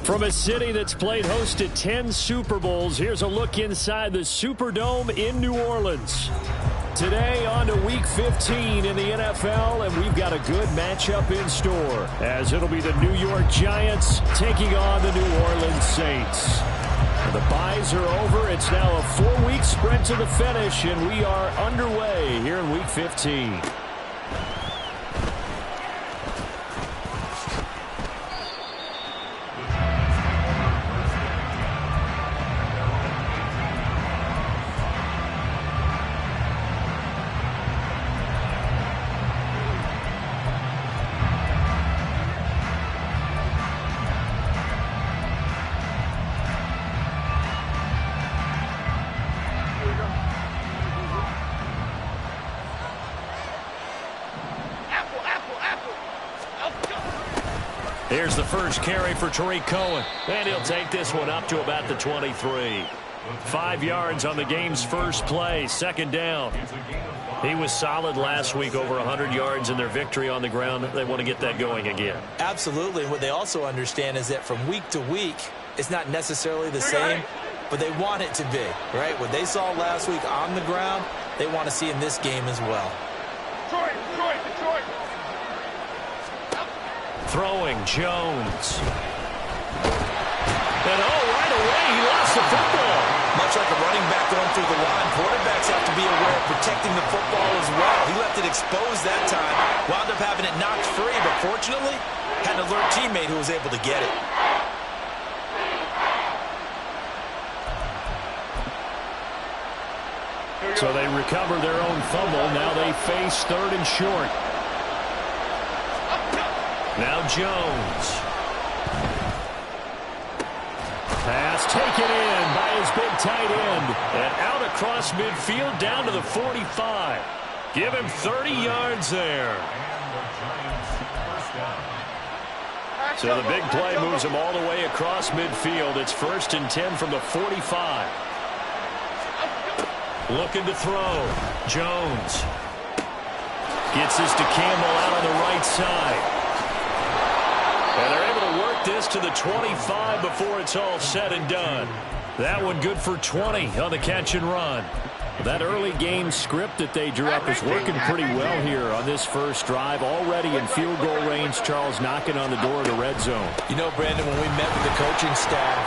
From a city that's played host to 10 Super Bowls, here's a look inside the Superdome in New Orleans. Today on to Week 15 in the NFL, and we've got a good matchup in store, as it'll be the New York Giants taking on the New Orleans Saints. The byes are over. It's now a 4-week sprint to the finish, and we are underway here in Week 15. Here's the first carry for Tariq Cohen. And he'll take this one up to about the 23. 5 yards on the game's first play, second down. He was solid last week, over 100 yards in their victory on the ground. They want to get that going again. Absolutely. What they also understand is that from week to week, it's not necessarily the same, but they want it to be, right? What they saw last week on the ground, they want to see in this game as well. Detroit. Throwing, Jones. And right away, he lost the football. Much like a running back going through the line, quarterbacks have to be aware of protecting the football as well. He left it exposed that time, wound up having it knocked free, but fortunately, had an alert teammate who was able to get it. So they recover their own fumble. Now they face third and short. Now Jones. Pass taken in by his big tight end. And out across midfield down to the 45. Give him 30 yards there. So the big play moves him all the way across midfield. It's 1st and 10 from the 45. Looking to throw. Jones. Gets this to Campbell out on the right side. And they're able to work this to the 25 before it's all said and done. That one good for 20 on the catch and run. That early game script that they drew up is working pretty well here on this first drive. Already in field goal range, Charles knocking on the door of the red zone. You know, Brandon, when we met with the coaching staff,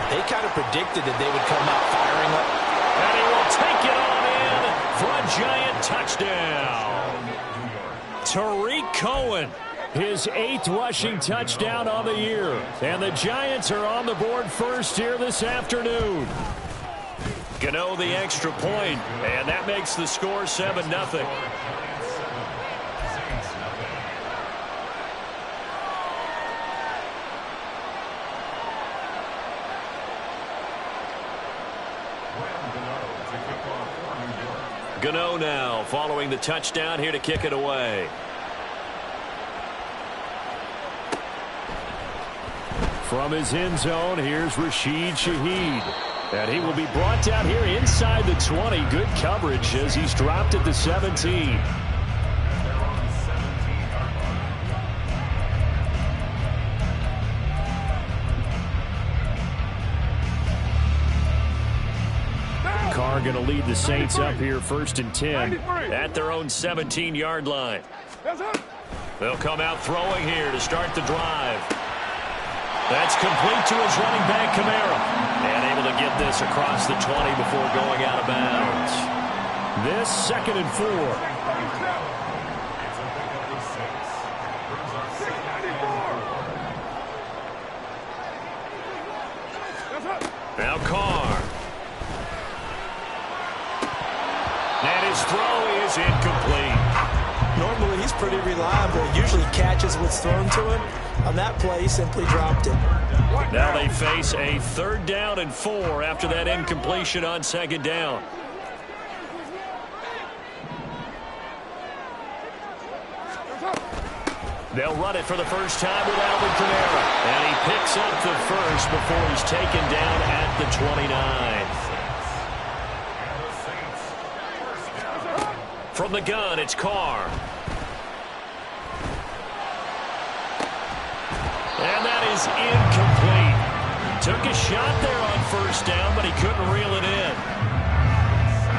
they kind of predicted that they would come out firing up. And he will take it on in for a Giant touchdown. Tariq Cohen, his 8th rushing touchdown on the year. And the Giants are on the board first here this afternoon. Gano the extra point, and that makes the score 7-0. Gano now following the touchdown here to kick it away. From his end zone, here's Rashid Shaheed. And he will be brought down here inside the 20. Good coverage as he's dropped at the 17. Carr going to lead the Saints up here 1st and 10. At their own 17-yard line. They'll come out throwing here to start the drive. That's complete to his running back, Kamara. And able to get this across the 20 before going out of bounds. This 2nd and 4. Now Carr. And his throw is incomplete. Normally, he's pretty reliable. Usually catches what's thrown to him. On that play, he simply dropped it. Now they face a 3rd down and 4 after that incompletion on 2nd down. They'll run it for the first time with Alvin Kamara. And he picks up the first before he's taken down at the 29. From the gun, it's Carr. And that is incomplete. Took a shot there on first down, but he couldn't reel it in.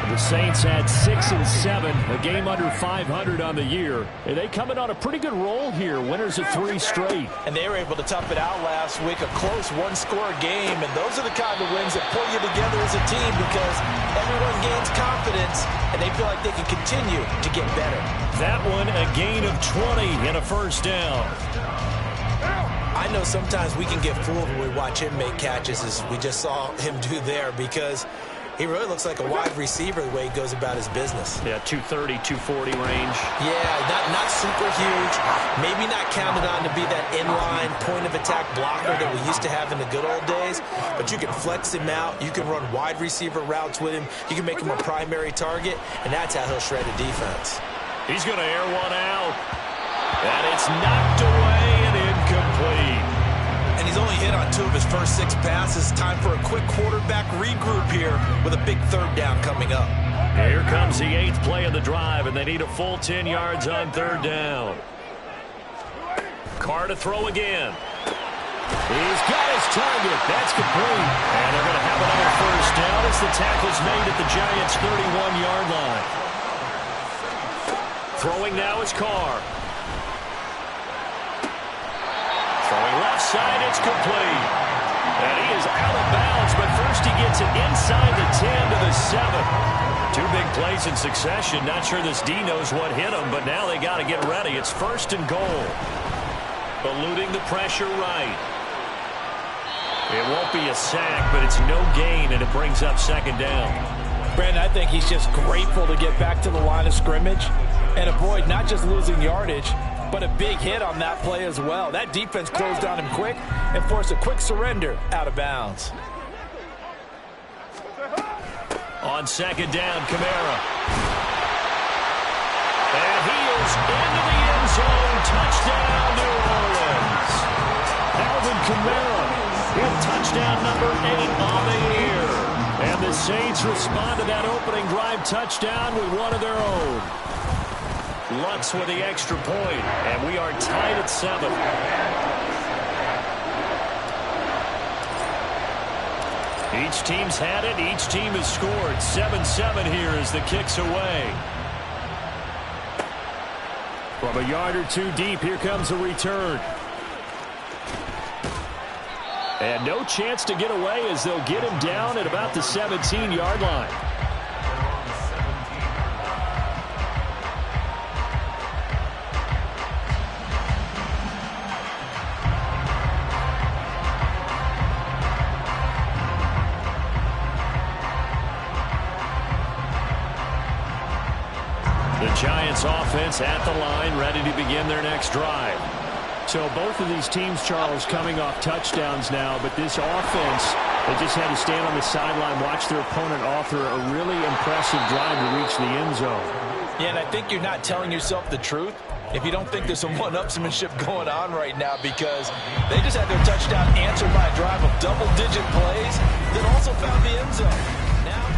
The Saints had 6 and 7, a game under 500 on the year. And they come in on a pretty good roll here, winners of 3 straight. And they were able to tough it out last week, a close one-score game. And those are the kind of wins that pull you together as a team because everyone gains confidence and they feel like they can continue to get better. That one, a gain of 20 and a first down. I know sometimes we can get fooled when we watch him make catches as we just saw him do there because he really looks like a wide receiver the way he goes about his business. Yeah, 230, 240 range. Yeah, not super huge. Maybe not counted on to be that inline point-of-attack blocker that we used to have in the good old days. But you can flex him out. You can run wide receiver routes with him. You can make him a primary target, and that's how he'll shred a defense. He's going to air one out. And it's knocked away and incomplete. And he's only hit on 2 of his first 6 passes. Time for a quick quarterback regroup here with a big third down coming up. Here comes the 8th play of the drive, and they need a full 10 yards on third down. Carr to throw again. He's got his target. That's complete. And they're going to have another first down as the tackle's made at the Giants' 31-yard line. Throwing now is Carr. Throwing left side, it's complete. And he is out of bounds, but first he gets it inside the 10 to the 7. 2 big plays in succession. Not sure this D knows what hit him, but now they got to get ready. It's first and goal. Eluding the pressure right. It won't be a sack, but it's no gain, and it brings up second down. Brandon, I think he's just grateful to get back to the line of scrimmage and avoid not just losing yardage, but a big hit on that play as well. That defense closed on him quick and forced a quick surrender out of bounds. On second down, Kamara. And he is into the end zone. Touchdown, New Orleans. Alvin Kamara in touchdown number 8 on the year. And the Saints respond to that opening drive touchdown with one of their own. Lutz with the extra point, and we are tied at 7. Each team's had it. Each team has scored. 7-7 here as the kick's away. From a yard or 2 deep, here comes a return. And no chance to get away as they'll get him down at about the 17-yard line. Giants offense at the line, ready to begin their next drive. So both of these teams, Charles, coming off touchdowns now, but this offense, they just had to stand on the sideline, watch their opponent author a really impressive drive to reach the end zone. Yeah, and I think you're not telling yourself the truth if you don't think there's some one-upsmanship going on right now because they just had their touchdown answered by a drive of double-digit plays that also found the end zone. Now,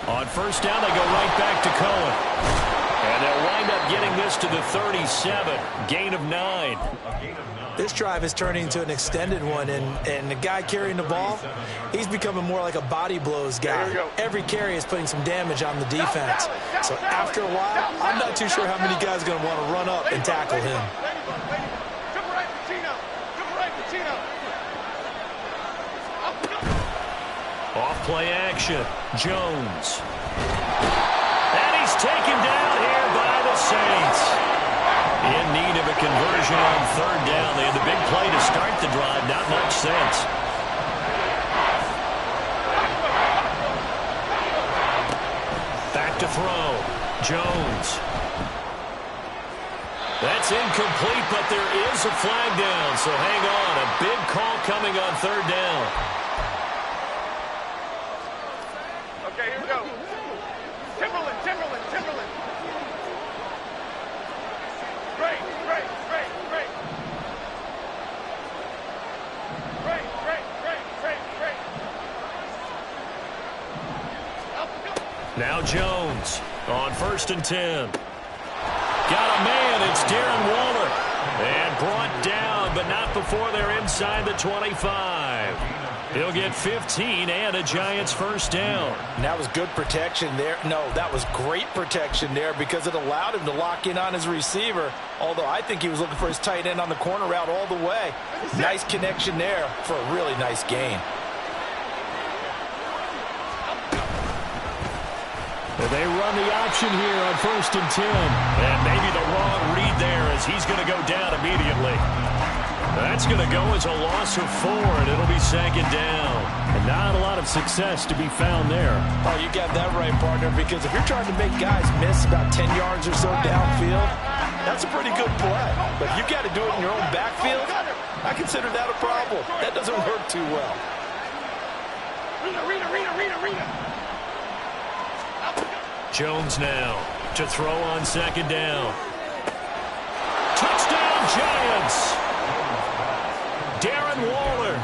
on first down, they go right back to Cohen. And they'll wind up getting this to the 37. Gain of 9. this drive is turning into an extended one, and the guy carrying the ball, he's becoming more like a body blows guy. Every carry is putting some damage on the defense. So after a while, I'm not too sure how many guys are going to want to run up and tackle him. Off play action. Jones. And he's taken down here by the Saints. In need of a conversion on third down. They had the big play to start the drive. Not much sense. Back to throw. Jones. That's incomplete, but there is a flag down. So hang on. A big call coming on third down. Okay, here we go. Timberland. Great. Now Jones. On 1st and 10. Got a man. It's Darren Waller. And brought down, but not before they're inside the 25. He'll get 15 and a Giants first down. And that was good protection there. No, that was great protection there because it allowed him to lock in on his receiver. Although I think he was looking for his tight end on the corner route all the way. Nice connection there for a really nice gain. They run the option here on 1st and 10. And maybe the wrong read there as he's going to go down immediately. That's going to go as a loss of 4, and it'll be 2nd down. And not a lot of success to be found there. Oh, you got that right, partner, because if you're trying to make guys miss about 10 yards or so downfield, that's a pretty good play. But if you got to do it in your own backfield, I consider that a problem. That doesn't work too well. Read. Jones now to throw on 2nd down. Touchdown, Giants! Darren Waller,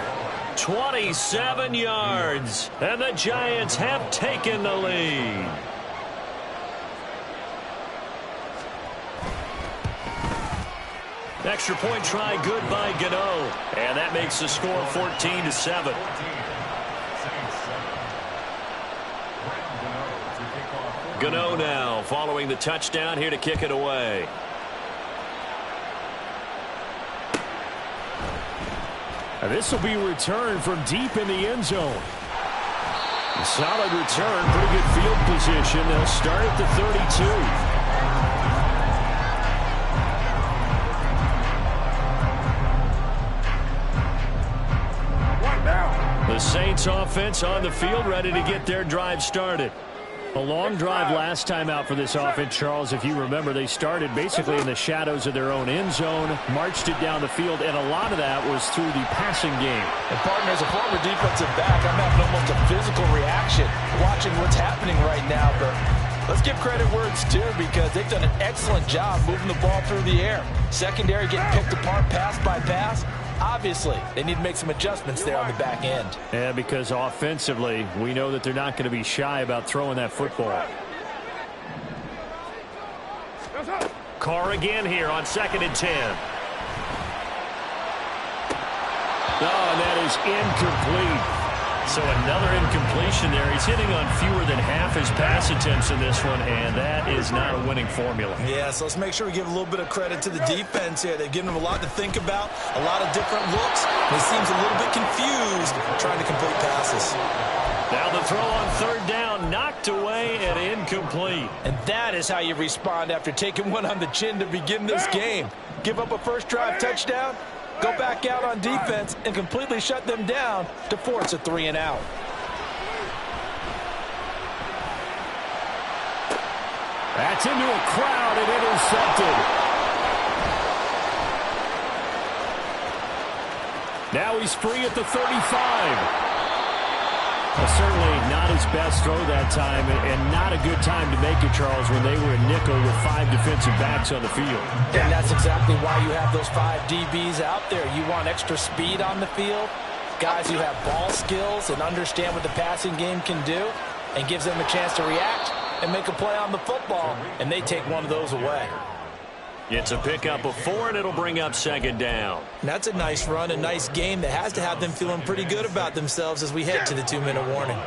27 yards, and the Giants have taken the lead. Extra point try good by Gano, and that makes the score 14-7. Gano now following the touchdown here to kick it away. And this will be returned from deep in the end zone. A solid return, pretty good field position. They'll start at the 32. The Saints offense on the field, ready to get their drive started. A long drive last time out for this offense, Charles. If you remember, they started basically in the shadows of their own end zone, marched it down the field, and a lot of that was through the passing game. And, partner, as a former defensive back, I'm having almost a physical reaction watching what's happening right now. But let's give credit where it's due because they've done an excellent job moving the ball through the air. Secondary getting picked apart pass by pass. Obviously, they need to make some adjustments there on the back end. Yeah, because offensively, we know that they're not going to be shy about throwing that football. Carr again here on 2nd and 10. Oh, and that is incomplete. So another incompletion there. He's hitting on fewer than half his pass attempts in this one, and that is not a winning formula. Yeah, so let's make sure we give a little bit of credit to the defense here. They've given him a lot to think about, a lot of different looks. He seems a little bit confused trying to complete passes. Now the throw on 3rd down, knocked away and incomplete. And that is how you respond after taking one on the chin to begin this game. Give up a first drive touchdown, go back out on defense and completely shut them down to force a 3 and out. That's into a crowd and intercepted. Now he's free at the 35. Well, certainly not his best throw that time, and not a good time to make it, Charles, when they were a nickel with 5 defensive backs on the field. And that's exactly why you have those 5 DBs out there. You want extra speed on the field, guys who have ball skills and understand what the passing game can do, and gives them a chance to react and make a play on the football, and they take one of those away. It's a pickup of 4, and it'll bring up 2nd down. And that's a nice run, a nice game that has to have them feeling pretty good about themselves as we head to the 2-minute warning.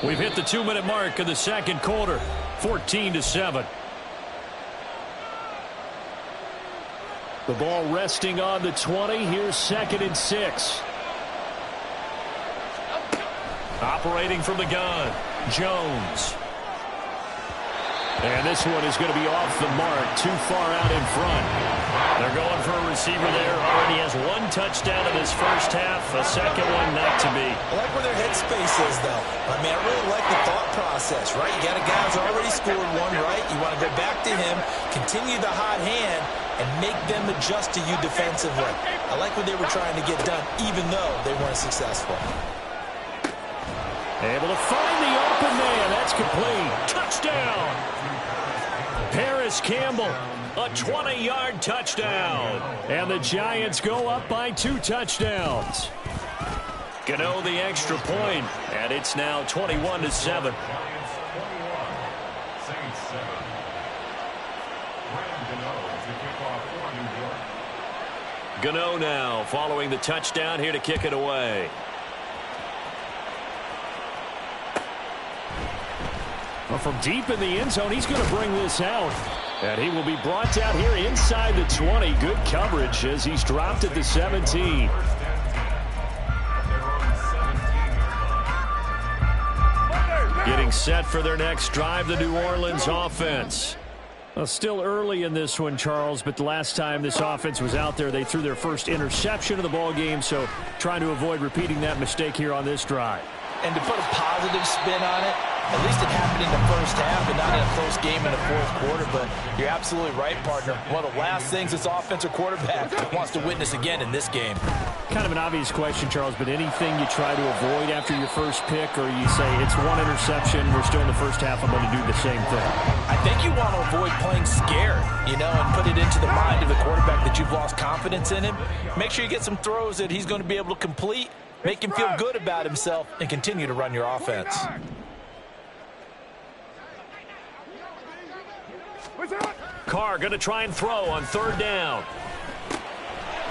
We've hit the 2-minute mark of the 2nd quarter, 14-7. The ball resting on the 20. Here's 2nd and 6. Operating from the gun, Jones. And this one is going to be off the mark, too far out in front. They're going for a receiver there. Already has 1 touchdown in his first half, a second one not to be. I like where their headspace is, though. I mean, I really like the thought process, right? You got a guy who's already scored 1, right? You want to go back to him, continue the hot hand, and make them adjust to you defensively. I like what they were trying to get done, even though they weren't successful. Able to find the open man. That's complete. Touchdown! Paris Campbell, a 20-yard touchdown. And the Giants go up by 2 touchdowns. Gano the extra point, and it's now 21-7. Gano now following the touchdown here to kick it away. Well, from deep in the end zone, he's going to bring this out. And he will be brought down here inside the 20. Good coverage as he's dropped at the 17. Getting set for their next drive, the New Orleans offense. Well, still early in this one, Charles, but the last time this offense was out there, they threw their first interception of the ball game, so trying to avoid repeating that mistake here on this drive. And to put a positive spin on it, at least it happened in the first half and not in a close game in the fourth quarter. But you're absolutely right, partner. One of the last things this offensive quarterback wants to witness again in this game. Kind of an obvious question, Charles, but anything you try to avoid after your first pick, or you say it's one interception, we're still in the first half, I'm going to do the same thing? I think you want to avoid playing scared, and put it into the mind of the quarterback that you've lost confidence in him. Make sure you get some throws that he's going to be able to complete, make him feel good about himself, and continue to run your offense. Carr going to try and throw on third down.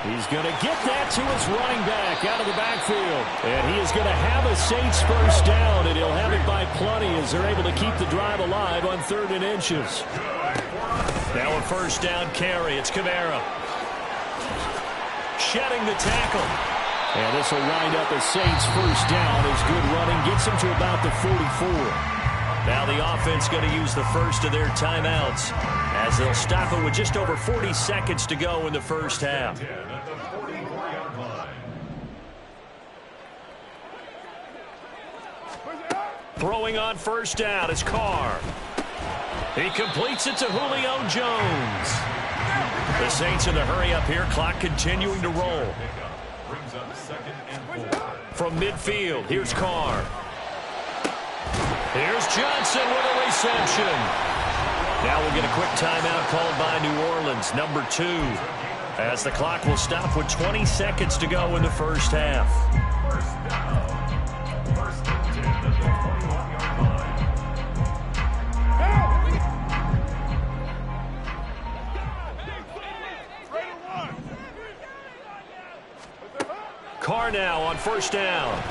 He's going to get that to his running back out of the backfield. And he is going to have a Saints first down, and he'll have it by plenty as they're able to keep the drive alive on 3rd and inches. Now a first down carry. It's Kamara. Shedding the tackle. And this will wind up a Saints first down as good running gets him to about the 44. Now the offense going to use the first of their timeouts as they'll stop it with just over 40 seconds to go in the first half. Throwing on first down is Carr. He completes it to Julio Jones. The Saints in the hurry up here, clock continuing to roll. From midfield, here's Carr. Here's Johnson with a reception. Now we'll get a quick timeout called by New Orleans, number 2, as the clock will stop with 20 seconds to go in the first half. Carr now on first down.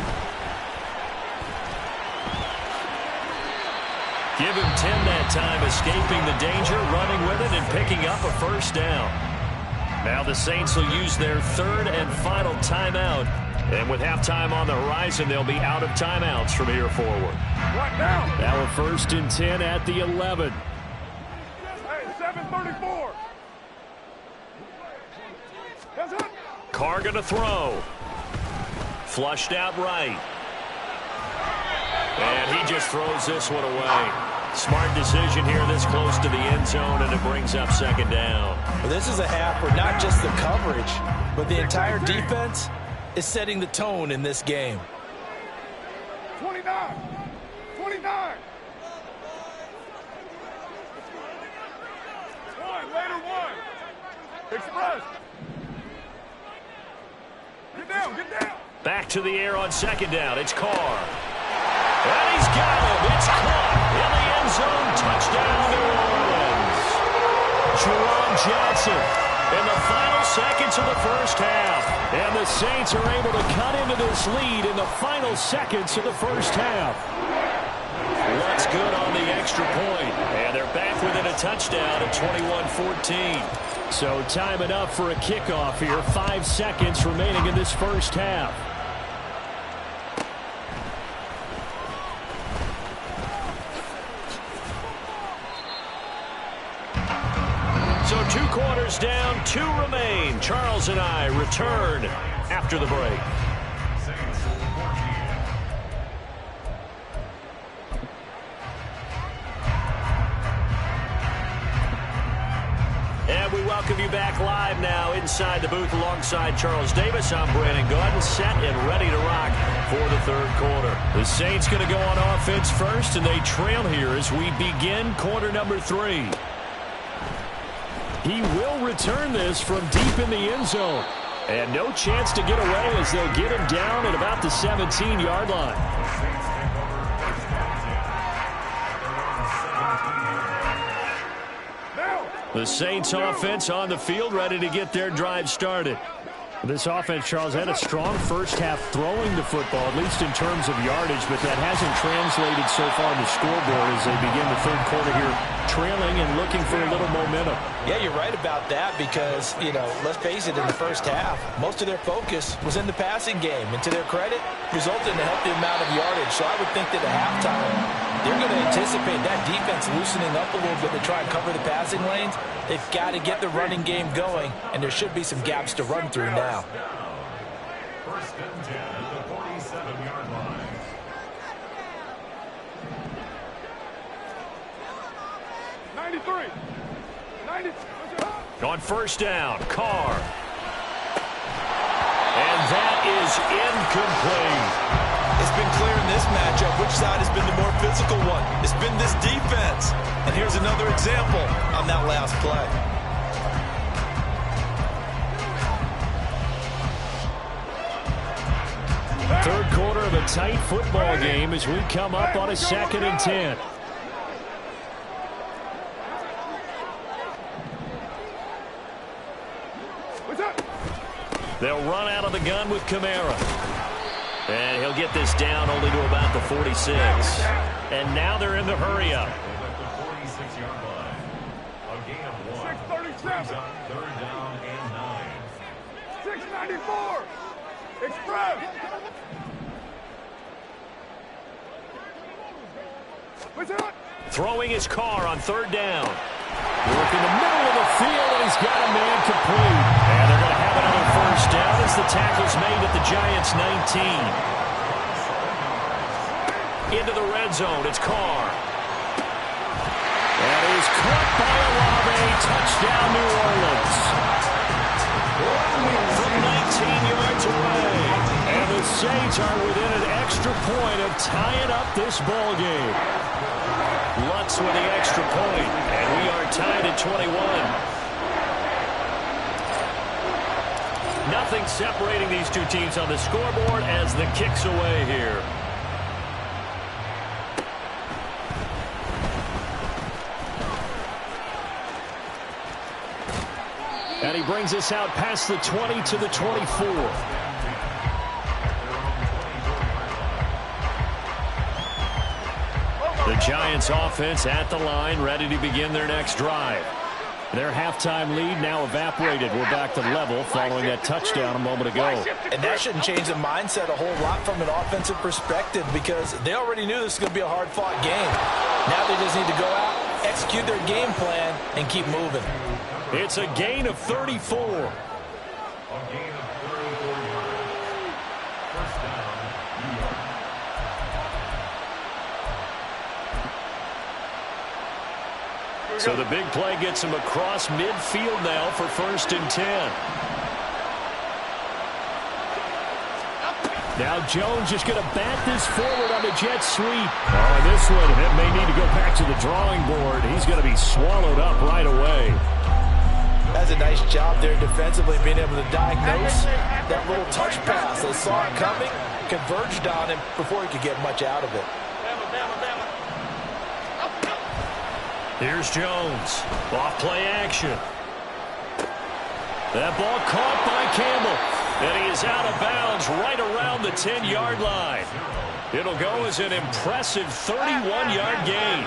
Give him 10 that time, escaping the danger, running with it, and picking up a first down. Now the Saints will use their 3rd and final timeout. And with halftime on the horizon, they'll be out of timeouts from here forward. Now a 1st and 10 at the 11. Hey, 7:34. Carr going to throw. Flushed out right. And he just throws this one away. Smart decision here this close to the end zone, and it brings up 2nd down. Well, this is a half where not just the coverage, but the entire defense is setting the tone in this game. 29. 29. One. Express. Get down. Back to the air on 2nd down. It's Carr. And he's got him. It's caught in the end zone. Touchdown, New Orleans. Jerome Johnson in the final seconds of the first half. And the Saints are able to cut into this lead in the final seconds of the first half. What's good on the extra point. And they're back within a touchdown at 21-14. So time enough for a kickoff here. 5 seconds remaining in this first half. So 2 quarters down, 2 remain. Charles and I return after the break. And we welcome you back live now inside the booth alongside Charles Davis. I'm Brandon Gaudin, set and ready to rock for the 3rd quarter. The Saints going to go on offense first, and they trail here as we begin quarter number 3. He will return this from deep in the end zone. And no chance to get away as they'll get him down at about the 17-yard line. The Saints offense on the field, ready to get their drive started. This offense, Charles, had a strong first half throwing the football, at least in terms of yardage, but that hasn't translated so far on the scoreboard as they begin the third quarter here trailing and looking for a little momentum. Yeah, you're right about that because, let's face it, in the first half, most of their focus was in the passing game. And to their credit, resulted in a healthy amount of yardage. So I would think that at halftime, they're going to anticipate that defense loosening up a little bit to try and cover the passing lanes. They've got to get the running game going, and there should be some gaps to run through now. First and 10 at the 47-yard line. On first down, Carr. And that is incomplete. It's been clear in this matchup which side has been the more physical one. It's been this defense. And here's another example on that last play. Third quarter of a tight football game as we come up on a 2nd and 10. They'll run out of the gun with Kamara. And he'll get this down only to about the 46. And now they're in the hurry-up. At the 46-yard line. A gain of 1. 637. Third down and 9. 694. Express. Throwing his Carr on third down. Work in the middle of the field, and he's got a man complete. And they're going to have another first down as the tackle's made at the Giants' 19. Into the red zone, it's Carr. That is caught by Olave. Touchdown, New Orleans. From 19 yards away. And the Saints are within an extra point of tying up this ball game. Lutz with the extra point, and we are tied at 21. Nothing separating these two teams on the scoreboard as the kick's away here. And he brings us out past the 20 to the 24. The Giants offense at the line, ready to begin their next drive. Their halftime lead now evaporated. We're back to level following that touchdown a moment ago. And that shouldn't change the mindset a whole lot from an offensive perspective because they already knew this was going to be a hard-fought game. Now they just need to go out, execute their game plan, and keep moving. It's a gain of 34. A gain of 34 yards. First down, New York. So the big play gets him across midfield now for 1st and 10. Now Jones just going to bat this forward on the jet sweep. Oh, this one, it may need to go back to the drawing board. He's going to be swallowed up right away. That's a nice job there defensively, being able to diagnose that little touch pass. They saw it coming, converged on him before he could get much out of it. Here's Jones. Off play action. That ball caught by Campbell. And he is out of bounds right around the 10-yard line. It'll go as an impressive 31-yard gain.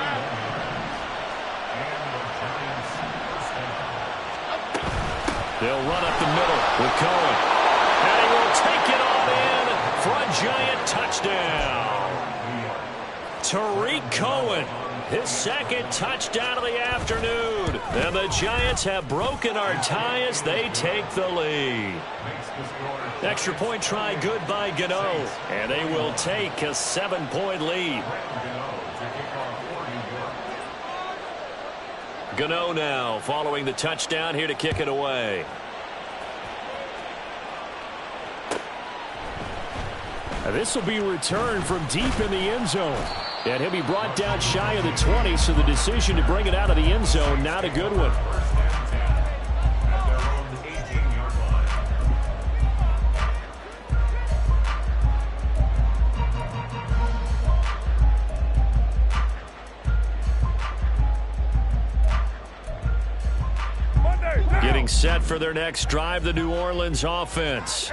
They'll run up the middle with Cohen. And he will take it on in for a Giant touchdown. Tariq Cohen. His second touchdown of the afternoon. And the Giants have broken our tie as they take the lead. Extra point try good by Gano. And they will take a 7-point lead. Gano now following the touchdown here to kick it away. Now this will be returned from deep in the end zone. And he'll be brought down shy of the 20, so the decision to bring it out of the end zone, not a good one. Getting set for their next drive, the New Orleans offense.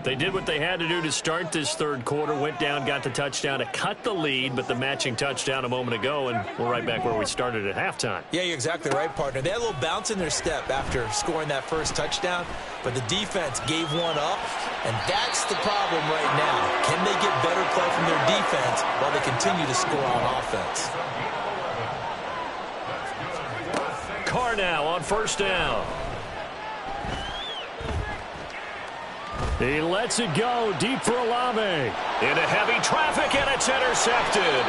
They did what they had to do to start this third quarter, went down, got the touchdown to cut the lead, but the matching touchdown a moment ago, and we're right back where we started at halftime. Yeah, you're exactly right, partner. They had a little bounce in their step after scoring that first touchdown, but the defense gave one up, and that's the problem right now. Can they get better play from their defense while they continue to score on offense? Carr now on first down. He lets it go deep for Olave. Into heavy traffic, and it's intercepted.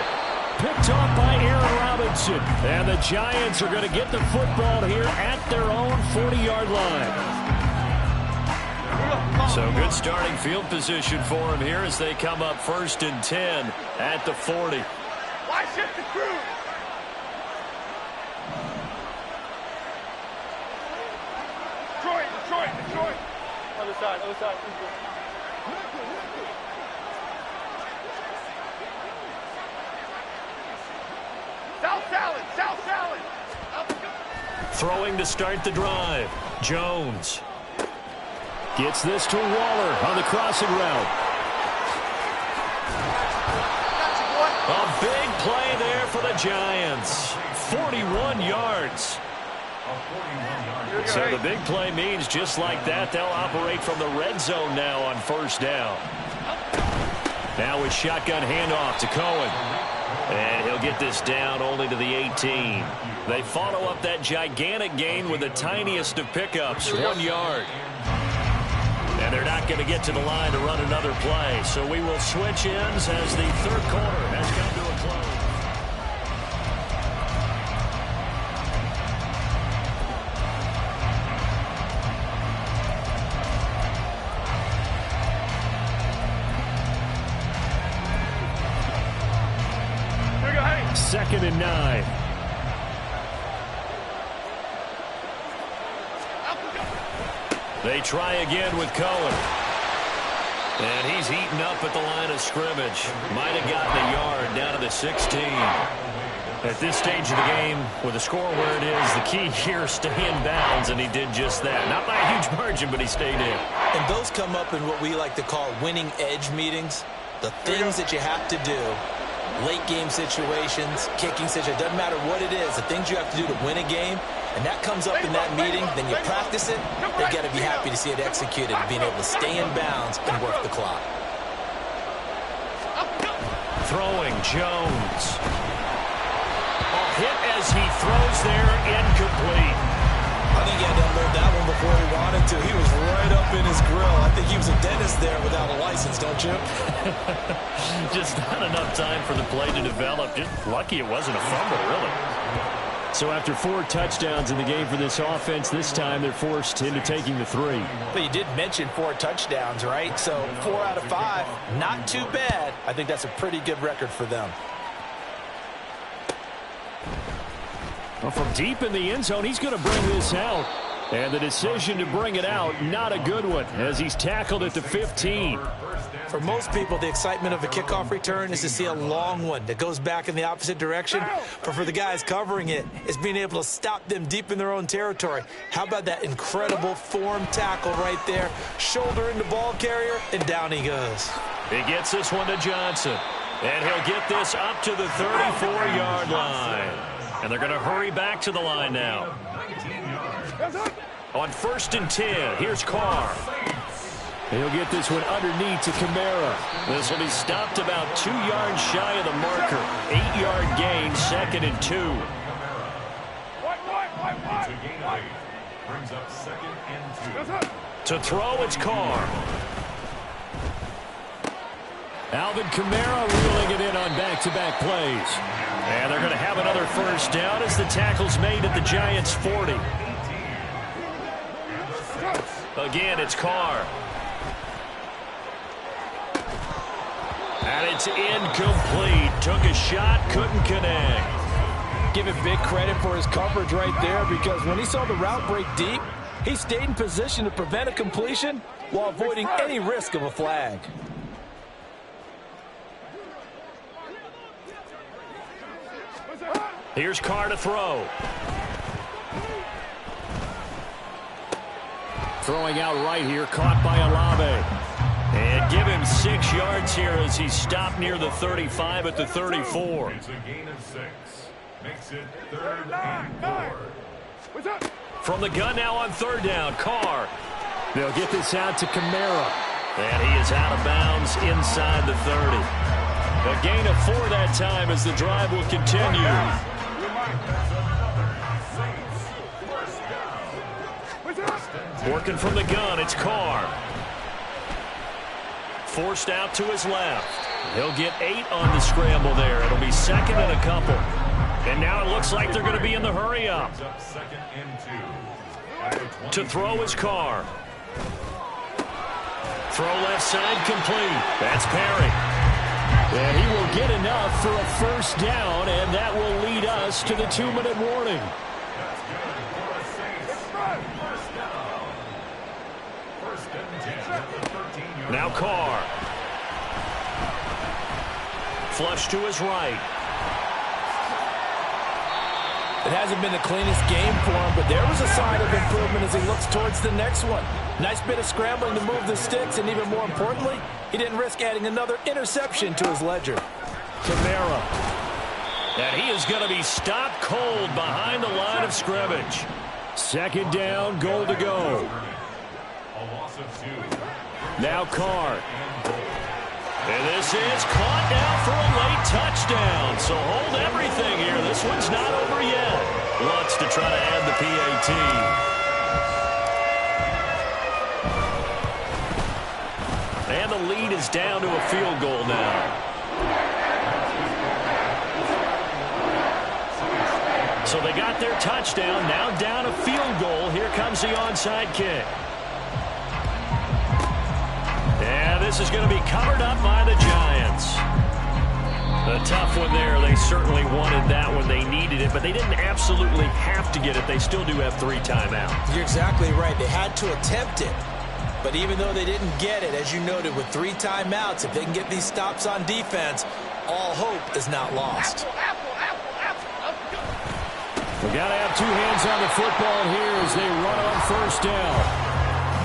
Picked off by Aaron Robinson. And the Giants are going to get the football here at their own 40-yard line. So good starting field position for him here as they come up 1st and 10 at the 40. Why shift the crew? Detroit. Other side. South salad. Throwing to start the drive. Jones gets this to Waller on the crossing route. A big play there for the Giants. 41 yards. So the big play means just like that, they'll operate from the red zone now on first down. Now with shotgun handoff to Cohen. And he'll get this down only to the 18. They follow up that gigantic gain with the tiniest of pickups, 1 yard. And they're not going to get to the line to run another play. So we will switch ends as the third quarter has come to a close. Second and 9. They try again with Cohen. And he's heating up at the line of scrimmage. Might have gotten a yard down to the 16. At this stage of the game, with the score where it is, the key here is stay in bounds, and he did just that. Not by a huge margin, but he stayed in. And those come up in what we like to call winning edge meetings. The things that you have to do. Late game situations, kicking situations, doesn't matter what it is, the things you have to do to win a game, and that comes up in that meeting, then you practice it, they got to be happy to see it executed, being able to stay in bounds and work the clock. Throwing Jones. A hit as he throws there, incomplete. I think he had to unload that one before he wanted to. He was right up in his grill. I think he was a dentist there without a license, don't you? Just not enough time for the play to develop. Just lucky it wasn't a fumble, really. So after 4 touchdowns in the game for this offense, this time they're forced into taking the 3. But you did mention 4 touchdowns, right? So 4 out of 5, not too bad. I think that's a pretty good record for them. Well, from deep in the end zone, he's going to bring this out. And the decision to bring it out, not a good one, as he's tackled at the 15. For most people, the excitement of a kickoff return is to see a long one that goes back in the opposite direction. But for the guys covering it, it's being able to stop them deep in their own territory. How about that incredible form tackle right there? Shoulder into ball carrier, and down he goes. He gets this one to Johnson. And he'll get this up to the 34-yard line. And they're going to hurry back to the line now. On 1st and 10, here's Carr. He'll get this one underneath to Kamara. This will be stopped about 2 yards shy of the marker. 8-yard gain, 2nd and 2. Brings up 2nd and 2. To throw, it's Carr. Alvin Kamara reeling it in on back-to-back plays. And they're going to have another first down as the tackle's made at the Giants' 40. Again, it's Carr. And it's incomplete. Took a shot, couldn't connect. Give him big credit for his coverage right there, because when he saw the route break deep, he stayed in position to prevent a completion while avoiding any risk of a flag. Here's Carr to throw. Throwing out right here, caught by Olave. And give him 6 yards here as he's stopped near the 35 at the 34. It's a gain of 6. Makes it 3rd and 4. What's up? From the gun now on 3rd down, Carr. They'll get this out to Kamara. And he is out of bounds inside the 30. A gain of 4 that time as the drive will continue. Working from the gun, it's Carr. Forced out to his left. He'll get 8 on the scramble there. It'll be 2nd and a couple. And now it looks like they're going to be in the hurry-up. To throw is Carr. Throw left side complete. That's Perry. And he will get enough for a 1st down, and that will lead us to the 2-minute warning. Now Carr. Flush to his right. It hasn't been the cleanest game for him, but there was a sign of improvement as he looks towards the next one. Nice bit of scrambling to move the sticks, and even more importantly, he didn't risk adding another interception to his ledger. Kamara. And he is going to be stopped cold behind the line of scrimmage. 2nd down, goal to go. Now Carr. And this is caught now for a late touchdown. So hold everything here. This one's not over yet. Wants to try to add the PAT. And the lead is down to a field goal now. So they got their touchdown. Now down a field goal. Here comes the onside kick. And this is going to be covered up by the Giants. A tough one there. They certainly wanted that one. They needed it, but they didn't absolutely have to get it. They still do have 3 timeouts. You're exactly right. They had to attempt it. But even though they didn't get it, as you noted, with 3 timeouts, if they can get these stops on defense, all hope is not lost. We got to have 2 hands on the football here as they run on 1st down.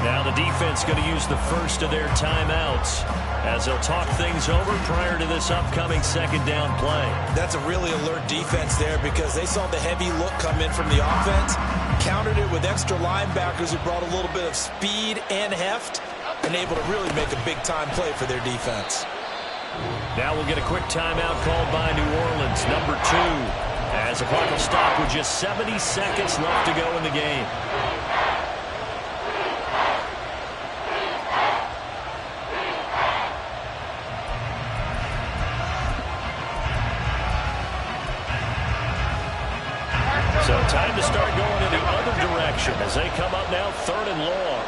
Now the defense going to use the first of their timeouts as they'll talk things over prior to this upcoming 2nd down play. That's a really alert defense there because they saw the heavy look come in from the offense, countered it with extra linebackers who brought a little bit of speed and heft, and able to really make a big-time play for their defense. Now we'll get a quick timeout called by New Orleans, number 2, as the clock will stop with just 70 seconds left to go in the game. So time to start going in the other direction as they come up now 3rd and long.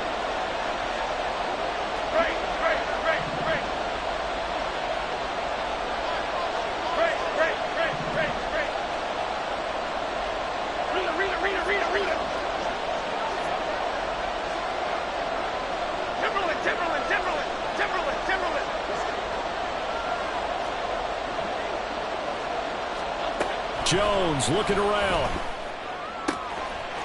Jones looking around.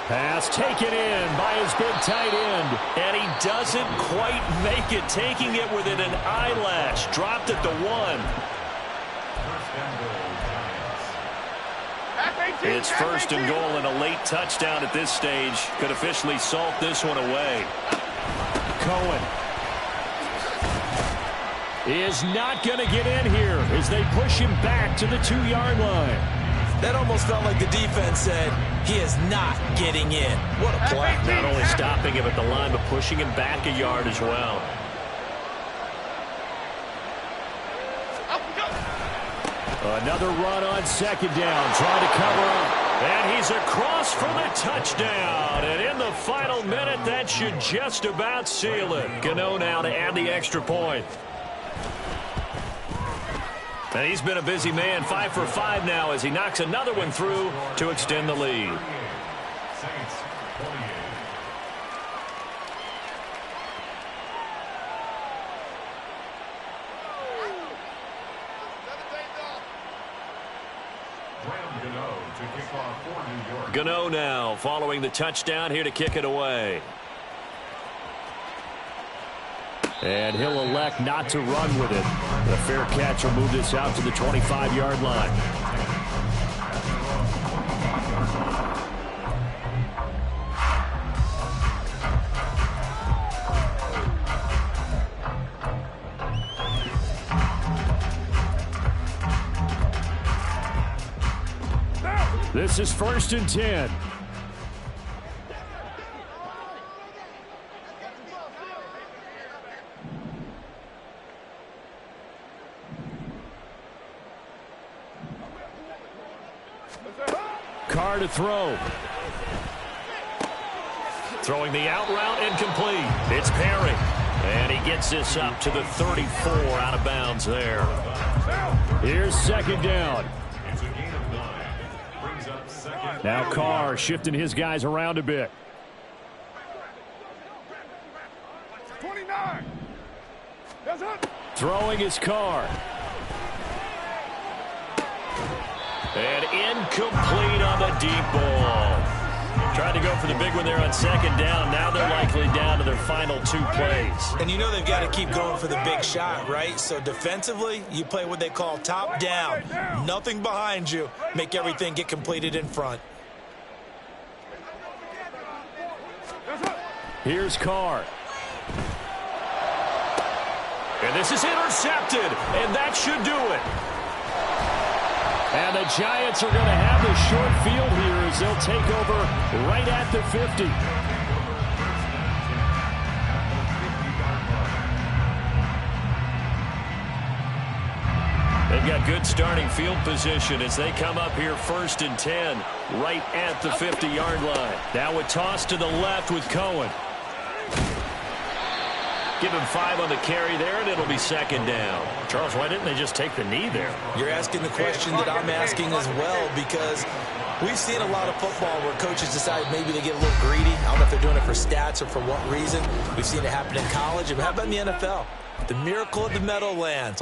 Pass taken in by his big tight end. And he doesn't quite make it, taking it within an eyelash. Dropped at the 1. It's 1st and goal and a late touchdown at this stage. Could officially salt this one away. Cohen is not going to get in here as they push him back to the 2-yard line. That almost felt like the defense said, he is not getting in. What a play. Not only stopping him at the line, but pushing him back a yard as well. Another run on 2nd down, trying to cover up. And he's across for the touchdown. And in the final minute, that should just about seal it. Gano now to add the extra point. And he's been a busy man, 5 for 5 now as he knocks another one through to extend the lead. Gano now following the touchdown here to kick it away. And he'll elect not to run with it. The fair catch will move this out to the 25-yard line. This is 1st and 10. Carr to throw. Throwing the out route incomplete. It's Perry. And he gets this up to the 34 out of bounds there. Here's 2nd down. It's a gain of 9. Brings up 2nd. Now Carr shifting his guys around a bit. 29. That's it. Throwing his Carr. And incomplete on the deep ball. Tried to go for the big one there on 2nd down. Now they're likely down to their final 2 plays. And you know they've got to keep going for the big shot, right? So defensively, you play what they call top down. Nothing behind you. Make everything get completed in front. Here's Carr. And this is intercepted. And that should do it. And the Giants are going to have the short field here as they'll take over right at the 50. They've got good starting field position as they come up here 1st and 10 right at the 50-yard line. Now a toss to the left with Cohen. Give him 5 on the carry there, and it'll be 2nd down. Charles, why didn't they just take the knee there? You're asking the question that I'm asking as well, because we've seen a lot of football where coaches decide maybe they get a little greedy. I don't know if they're doing it for stats or for what reason. We've seen it happen in college. But how about in the NFL? The miracle of the Meadowlands.